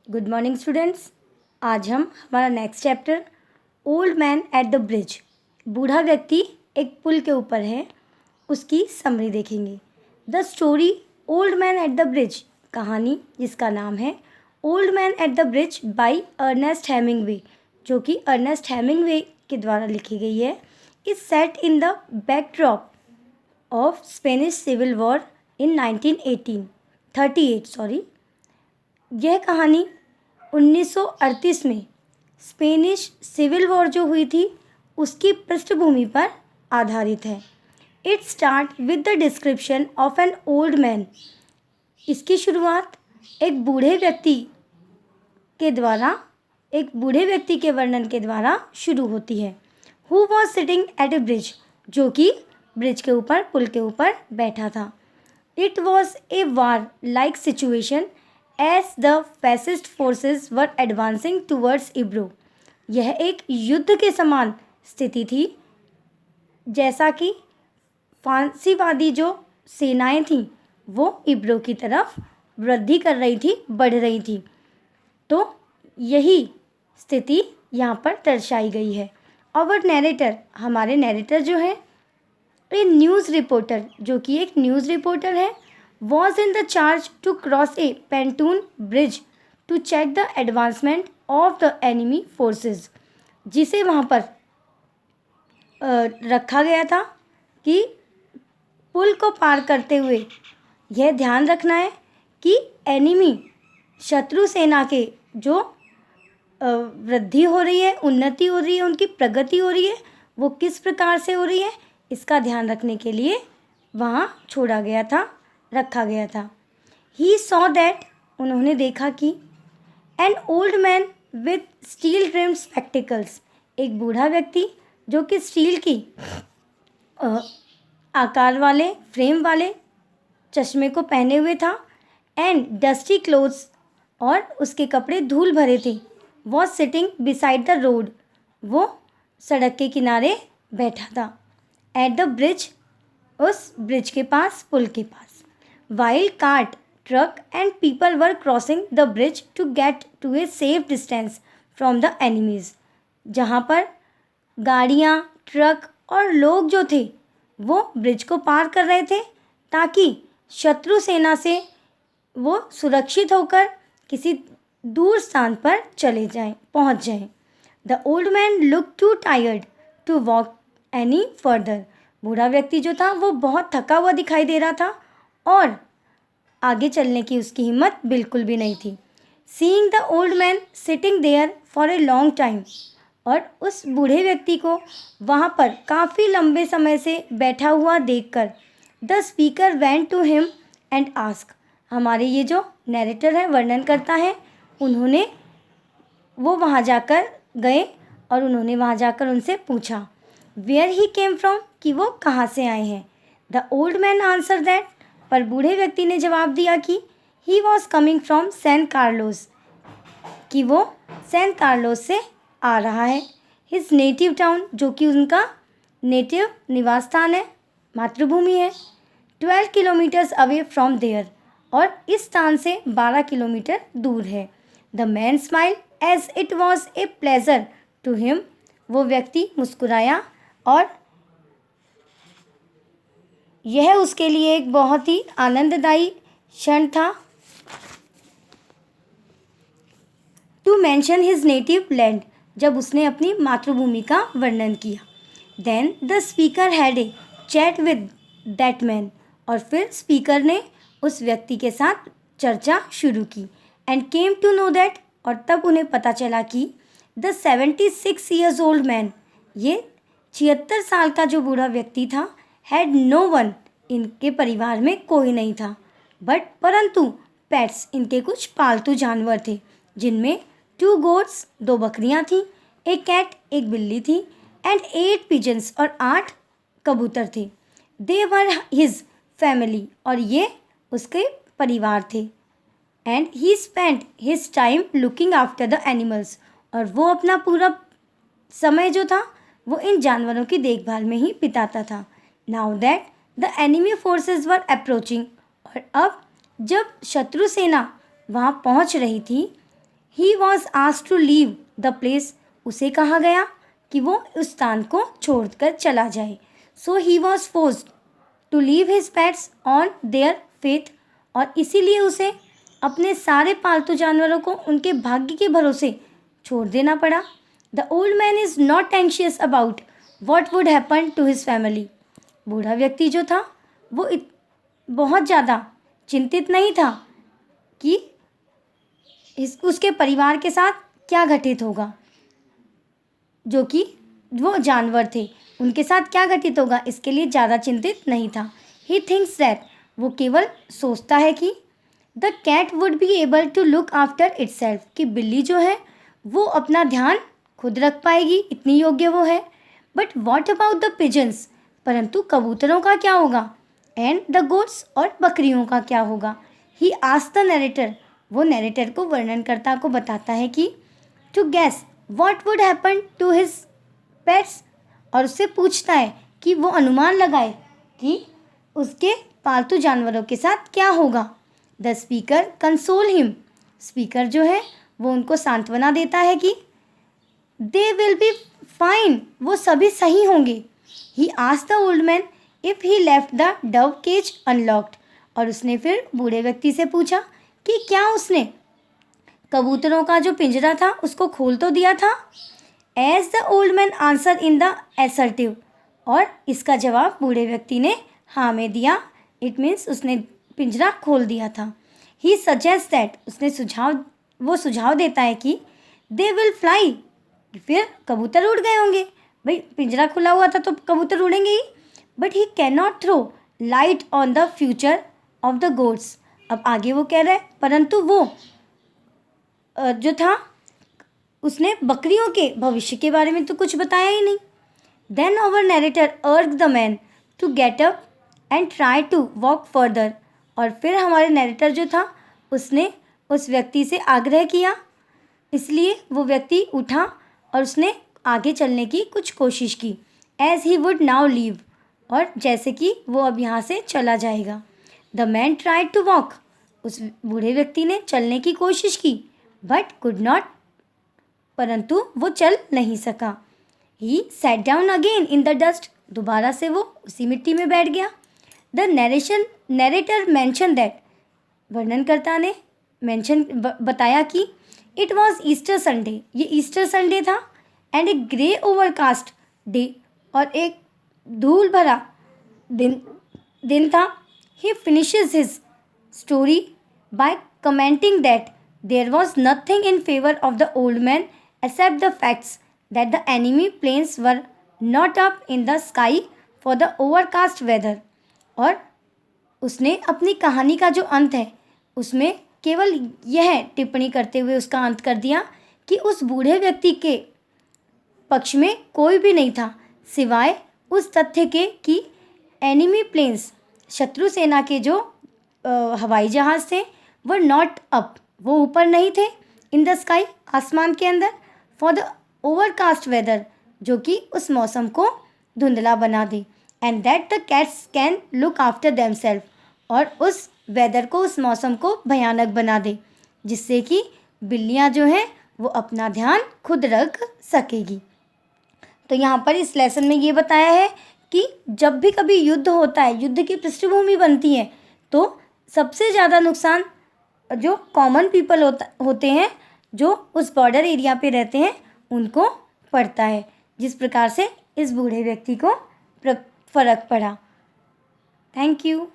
Good morning students. आज हम हमारा next chapter old man at the bridge, बूढ़ा व्यक्ति एक पुल के ऊपर है, उसकी समरी देखेंगे। The story old man at the bridge, कहानी जिसका नाम है old man at the bridge by Ernest Hemingway, जो कि अर्नेस्ट हेमिंगवे के द्वारा लिखी गई है, is set in the backdrop of Spanish civil war in 1938। यह कहानी 1938 में स्पेनिश सिविल वॉर जो हुई थी उसकी पृष्ठभूमि पर आधारित है। It start with the description of an old man. इसकी शुरुआत एक बूढ़े व्यक्ति के वर्णन के द्वारा शुरू होती है। Who was sitting at A bridge, जो कि ब्रिज के ऊपर, पुल के ऊपर बैठा था। It was a war like situation as the fascist forces were advancing towards Ebro. यह एक युद्ध के समान स्थिति थी, जैसा कि फांसीवादी जो सेनाएं थीं वो इब्रो की तरफ वृद्धि कर रही थी, बढ़ रही थी। तो यही स्थिति यहाँ पर दर्शाई गई है। और नैरेटर, हमारे नैरेटर जो है ए न्यूज़ रिपोर्टर, जो कि एक न्यूज़ रिपोर्टर है, was in the charge to cross a pontoon bridge to check the advancement of the enemy forces, जिसे वहाँ पर रखा गया था कि पुल को पार करते हुए यह ध्यान रखना है कि एनिमी, शत्रु सेना के जो वृद्धि हो रही है, उन्नति हो रही है, उनकी प्रगति हो रही है, वो किस प्रकार से हो रही है, इसका ध्यान रखने के लिए वहाँ छोड़ा गया था, रखा गया था। ही सॉ दैट, उन्होंने देखा कि an old man with steel rimmed spectacles, एक बूढ़ा व्यक्ति जो कि स्टील की आकार वाले, फ्रेम वाले चश्मे को पहने हुए था, एंड डस्टी क्लोथ्स, और उसके कपड़े धूल भरे थे, was sitting beside the road, वो सड़क के किनारे बैठा था। एट द ब्रिज, उस ब्रिज के पास, पुल के पास। While cart, truck and people were crossing the bridge to get to a safe distance from the enemies, जहाँ पर गाड़ियाँ, ट्रक और लोग जो थे वो ब्रिज को पार कर रहे थे ताकि शत्रु सेना से वो सुरक्षित होकर किसी दूर स्थान पर पहुँच जाएं। The old man look too tired to walk any further, बूढ़ा व्यक्ति जो था वो बहुत थका हुआ दिखाई दे रहा था और आगे चलने की उसकी हिम्मत बिल्कुल भी नहीं थी। Seeing the old man sitting there for a long time, और उस बूढ़े व्यक्ति को वहाँ पर काफ़ी लंबे समय से बैठा हुआ देखकर the speaker went to him and ask, हमारे ये जो नैरेटर है, वर्णन करता है, वो वहाँ जाकर गए और उन्होंने वहाँ जाकर उनसे पूछा वेयर ही केम फ्रॉम, कि वो कहाँ से आए हैं। The old man answer that, पर बूढ़े व्यक्ति ने जवाब दिया कि he was coming from San Carlos, कि वो सैन कार्लोस से आ रहा है। हिज नेटिव टाउन, जो कि उनका नेटिव निवास स्थान है, मातृभूमि है। 12 किलोमीटर्स अवे फ्रॉम देयर, और इस स्थान से 12 किलोमीटर दूर है। The man smile as it was a pleasure to him, वो व्यक्ति मुस्कुराया और यह उसके लिए एक बहुत ही आनंददायी क्षण था। To mention his native land, जब उसने अपनी मातृभूमि का वर्णन किया। Then the speaker had a chat with that man, और फिर स्पीकर ने उस व्यक्ति के साथ चर्चा शुरू की। And came to know that, और तब उन्हें पता चला कि द 76 years old मैन, ये 76 साल का जो बूढ़ा व्यक्ति था, हैड नो वन, इनके परिवार में कोई नहीं था, परंतु पेट्स, इनके कुछ पालतू जानवर थे, जिनमें 2 goats, 2 बकरियां थीं, एक कैट, एक बिल्ली थी, एंड 8 pigeons, और 8 कबूतर थे। दे वर हिज फैमिली, और ये उसके परिवार थे। And he spent his time looking after the animals, और वो अपना पूरा समय जो था वो इन जानवरों की देखभाल में ही बिताता था। Now that the enemy forces were approaching, और अब जब शत्रु सेना वहाँ पहुँच रही थी, he was asked to leave the place, उसे कहा गया कि वो उस स्थान को छोड़कर चला जाए. So he was forced to leave his pets on their faith, और इसीलिए उसे अपने सारे पालतू जानवरों को उनके भाग्य के भरोसे छोड़ देना पड़ा. The old man is not anxious about what would happen to his family. बूढ़ा व्यक्ति जो था वो बहुत ज़्यादा चिंतित नहीं था कि उसके परिवार के साथ क्या घटित होगा, जो कि वो जानवर थे उनके साथ क्या घटित होगा, इसके लिए ज़्यादा चिंतित नहीं था. ही थिंक्स दैट, वो केवल सोचता है कि the cat would be able to look after itself, कि बिल्ली जो है वो अपना ध्यान खुद रख पाएगी, इतनी योग्य वो है. But what about the pigeons, परंतु कबूतरों का क्या होगा. एंड द गोट्स, और बकरियों का क्या होगा. ही आस्क्ड द नरेटर, वो नरेटर को वर्णनकर्ता को बताता है कि to guess what would happen to his pets, और उससे पूछता है कि वो अनुमान लगाए कि उसके पालतू जानवरों के साथ क्या होगा. The speaker console him, speaker जो है वो उनको सांत्वना देता है कि दे विल बी फाइन, वो सभी सही होंगे. He asked the old man if he left the dove cage unlocked, और उसने फिर बूढ़े व्यक्ति से पूछा कि क्या उसने कबूतरों का जो पिंजरा था उसको खोल तो दिया था. As the old man answer in the assertive, और इसका जवाब बूढ़े व्यक्ति ने हाँ में दिया. इट मीन्स उसने पिंजरा खोल दिया था. ही सजेस्ट दैट, उसने सुझाव देता है कि दे विल फ्लाई, फिर कबूतर उड़ गए होंगे, भाई पिंजरा खुला हुआ था तो कबूतर उड़ेंगे ही. But he can not throw light on the future of the goats, अब आगे वो कह रहा है परंतु वो जो था उसने बकरियों के भविष्य के बारे में तो कुछ बताया ही नहीं. Then our narrator urge the man to get up and try to walk further, और फिर हमारे नरेटर जो था उसने उस व्यक्ति से आग्रह किया, इसलिए वो व्यक्ति उठा और उसने आगे चलने की कुछ कोशिश की. As he would now leave, और जैसे कि वो अब यहाँ से चला जाएगा. The man tried to walk, उस बूढ़े व्यक्ति ने चलने की कोशिश की, बट कुड नॉट, परंतु वो चल नहीं सका. He sat down again in the dust, दोबारा से वो उसी मिट्टी में बैठ गया. द नरेटर मेंशन दैट, वर्णनकर्ता ने बताया कि इट वॉज ईस्टर संडे, ये ईस्टर संडे था. And a grey overcast day, और एक धूल भरा दिन था. He finishes his story by commenting that there was nothing in favour of the old man except the facts that the enemy planes were not up in the sky for the overcast weather, और उसने अपनी कहानी का जो अंत है उसमें केवल यह टिप्पणी करते हुए उसका अंत कर दिया कि उस बूढ़े व्यक्ति के पक्ष में कोई भी नहीं था सिवाय उस तथ्य के कि एनिमी प्लेन्स, शत्रु सेना के जो हवाई जहाज़ थे, वर नॉट अप, वो ऊपर नहीं थे, इन द स्काई, आसमान के अंदर, फॉर द ओवरकास्ट वेदर, जो कि उस मौसम को धुंधला बना दे. And that the cats can look after themselves, और उस वेदर को, उस मौसम को भयानक बना दे, जिससे कि बिल्लियाँ जो हैं वो अपना ध्यान खुद रख सकेगी. तो यहाँ पर इस लेसन में ये बताया है कि जब भी कभी युद्ध होता है, युद्ध की पृष्ठभूमि बनती है, तो सबसे ज़्यादा नुकसान जो कॉमन पीपल होते हैं, जो उस बॉर्डर एरिया पे रहते हैं, उनको पड़ता है. जिस प्रकार से इस बूढ़े व्यक्ति को फ़र्क पड़ा. Thank you.